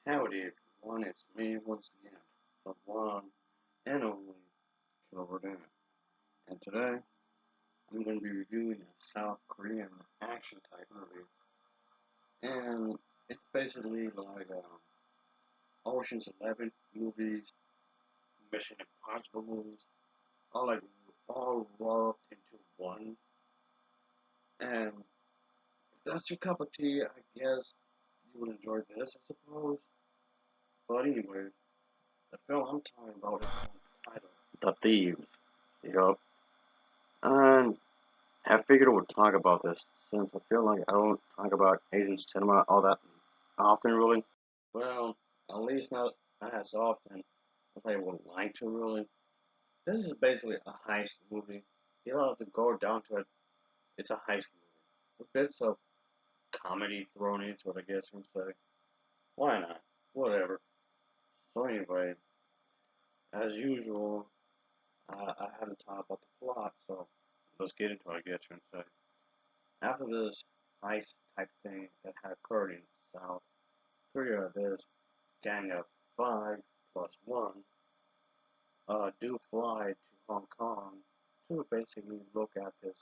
Howdy everyone, it's me once again, the one and only Killer Dan. And today, I'm going to be reviewing a South Korean action type movie. And it's basically like Ocean's 11 movies, Mission Impossible movies, all like all rolled into one. And if that's your cup of tea, I guess you would enjoy this, I suppose. But anyway, the film I'm talking about is titled The Thieves. Yup. And I figured I would talk about this since I feel like I don't talk about Asian cinema all that often, really. Well, at least not as often as I would like to, really. This is basically a heist movie. You don't have to go down to it. It's a heist movie with bits of comedy thrown into it, I guess you can say. Why not? Whatever. So anyway, as usual, I haven't talked about the plot, so let's get into it, I guess you can say. After this heist type thing that had occurred in South Korea, this gang of five plus one do fly to Hong Kong to basically look at this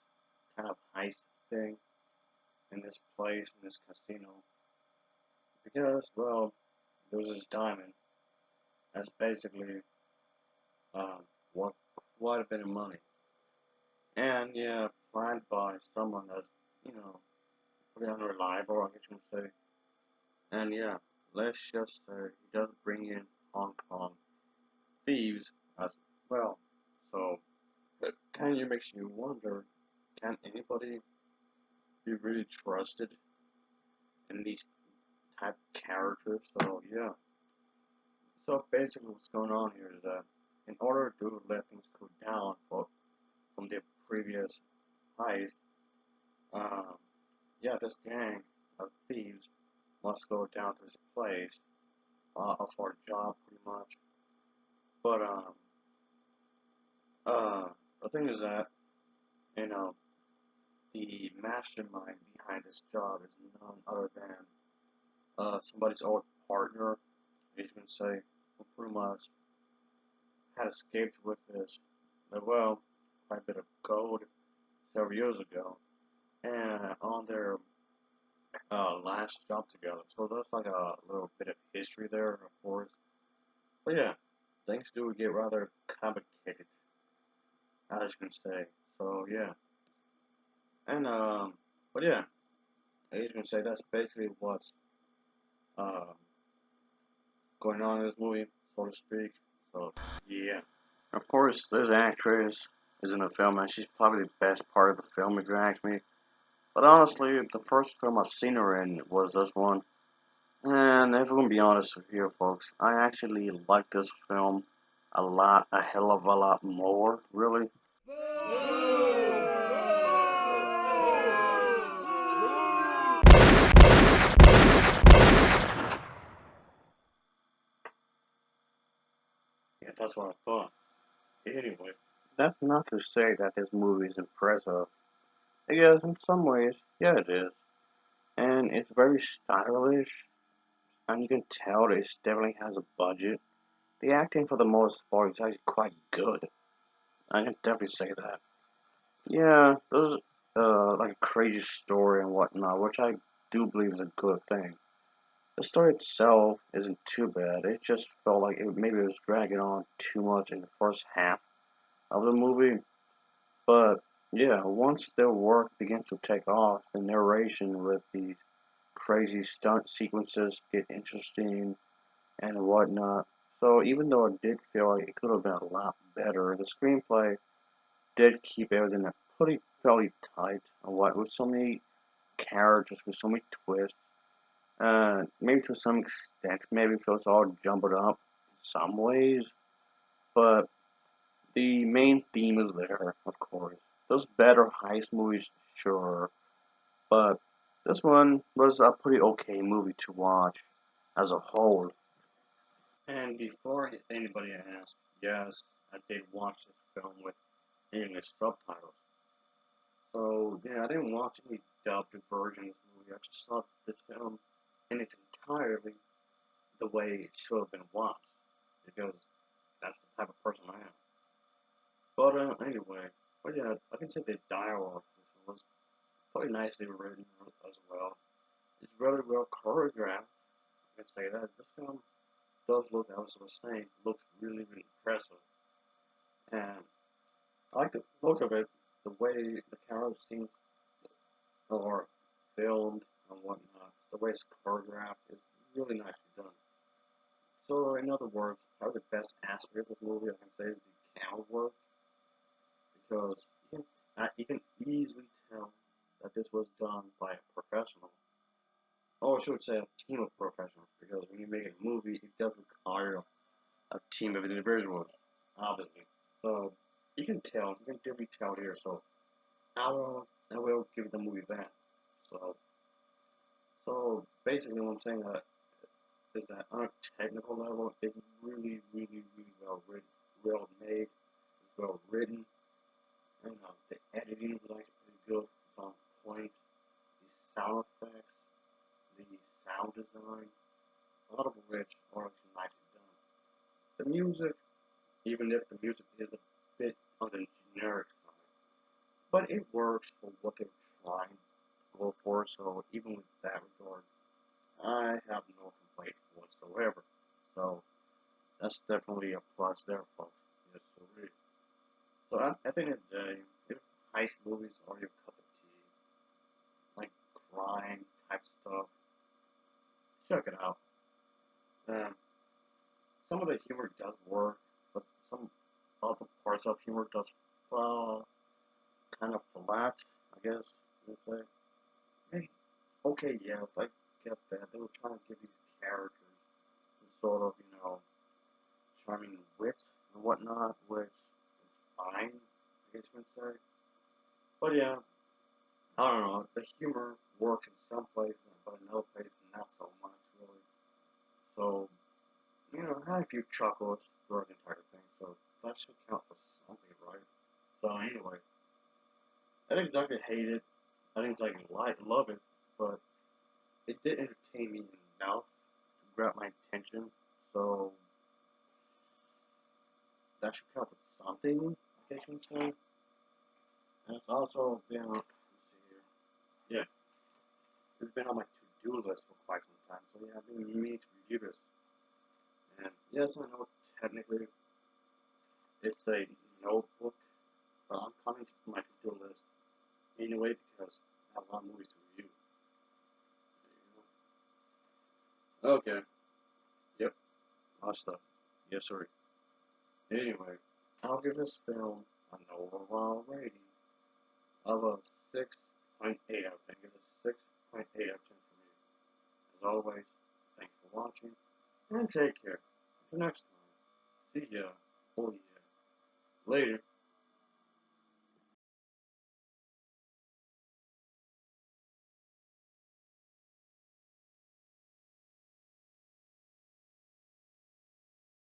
kind of heist thing in this place, in this casino. Because, well, there's this diamond that's basically uh, worth quite a bit of money. And, yeah, planned by someone that's, you know, pretty unreliable, I guess you can say. And yeah, let's just say he does bring in Hong Kong thieves as well. So that kind of makes you wonder, can anybody be really trusted in these type of characters? So yeah. So basically what's going on here is that in order to let things cool down from the previous heist, um, yeah, this gang of thieves must go down to this place for a job pretty much. But uh, the thing is that, you know, the mastermind behind this job is none other than somebody's old partner, as you can say, who pretty much had escaped with this, well, quite a bit of gold several years ago, and on their last job together. So there's like a little bit of history there, of course. But yeah, things do get rather complicated, as you can say. So yeah, and but yeah, as you can say, that's basically what's um, going on in this movie, so to speak. So yeah. Of course, this actress is in the film, and she's probably the best part of the film, if you ask me. But honestly, the first film I've seen her in was this one. And if we're gonna be honest here, folks, I actually like this film a lot, a hell of a lot more, really. Yeah, that's what I thought. Anyway, that's not to say that this movie is impressive. Because in some ways, yeah, it is. And it's very stylish, and you can tell that it definitely has a budget. The acting, for the most part, is actually quite good. I can definitely say that. Yeah, there's like a crazy story and whatnot, which I do believe is a good thing. The story itself isn't too bad. It just felt like maybe it was dragging on too much in the first half of the movie. But yeah, once their work begins to take off, the narration with the crazy stunt sequences get interesting and whatnot. So even though I did feel like it could have been a lot better, the screenplay did keep everything pretty fairly tight and what with so many characters with so many twists. Maybe to some extent, maybe it feels all jumbled up in some ways, but the main theme is there, of course. Those better heist movies, sure, but this one was a pretty okay movie to watch as a whole. And before anybody asks, yes, I did watch this film with English subtitles. So yeah, I didn't watch any dubbed version of this movie. I just saw this film in its entirety the way it should have been watched, because that's the type of person I am. But anyway, but yeah, I can say the dialogue was pretty nicely written as well. It's really well choreographed. I can say that this film does look, as I was saying, looks really, really impressive. And I like the look of it, the way the camera scenes are filmed and whatnot, the way it's choreographed is really nicely done. So, in other words, probably the best aspect of this movie I can say is the camera work, because you can easily tell that this was done by a professional. Or I should say a team of professionals, because when you make a movie, it does require a team of individuals, obviously. So you can tell, you can definitely tell here. So I will give the movie that. So so basically, what I'm saying is that on a technical level, it's really, really, really well made, it's well written, and the editing was actually pretty good. It's on point. The sound effects, the sound design, a lot of which are actually nicely done. The music, even if the music is a bit on the generic side, but it works for what they're trying to go for. So even with that regard, I have no complaints whatsoever. So that's definitely a plus there, folks. Yes, so really. So at the end of the day, if heist movies are your cup of tea, like crime type stuff, check it out. Um, some of the humor does work, but some other parts of humor does fall kind of flat, I guess you would say. Hey, okay, yes, I get that. They were trying to give these characters some sort of, charming wit and whatnot, which is fine, I guess you can say. But yeah, I don't know. The humor works in some places, but in other places, not so much, really. So, I had a few chuckles throughout the entire thing, so that should count for something, right? So anyway, I didn't exactly hate it. I didn't exactly love it, but it did entertain me enough to grab my attention. So that should count for something, I guess you can say. And it's also been, let's see here. Yeah, it's been on my to-do list for quite some time. So yeah, I've been meaning to review this. And yes, I know technically it's a notebook, but I'm coming to my to-do list anyway because I have a lot of movies to review. Okay. Yep. A lot of stuff. Yes, sir. Anyway, I'll give this film an overall rating of a 6.8 out of 10. Give it a 6.8 out of 10 for me. As always, thanks for watching, and take care. Until next time, see ya. Oh yeah. Later.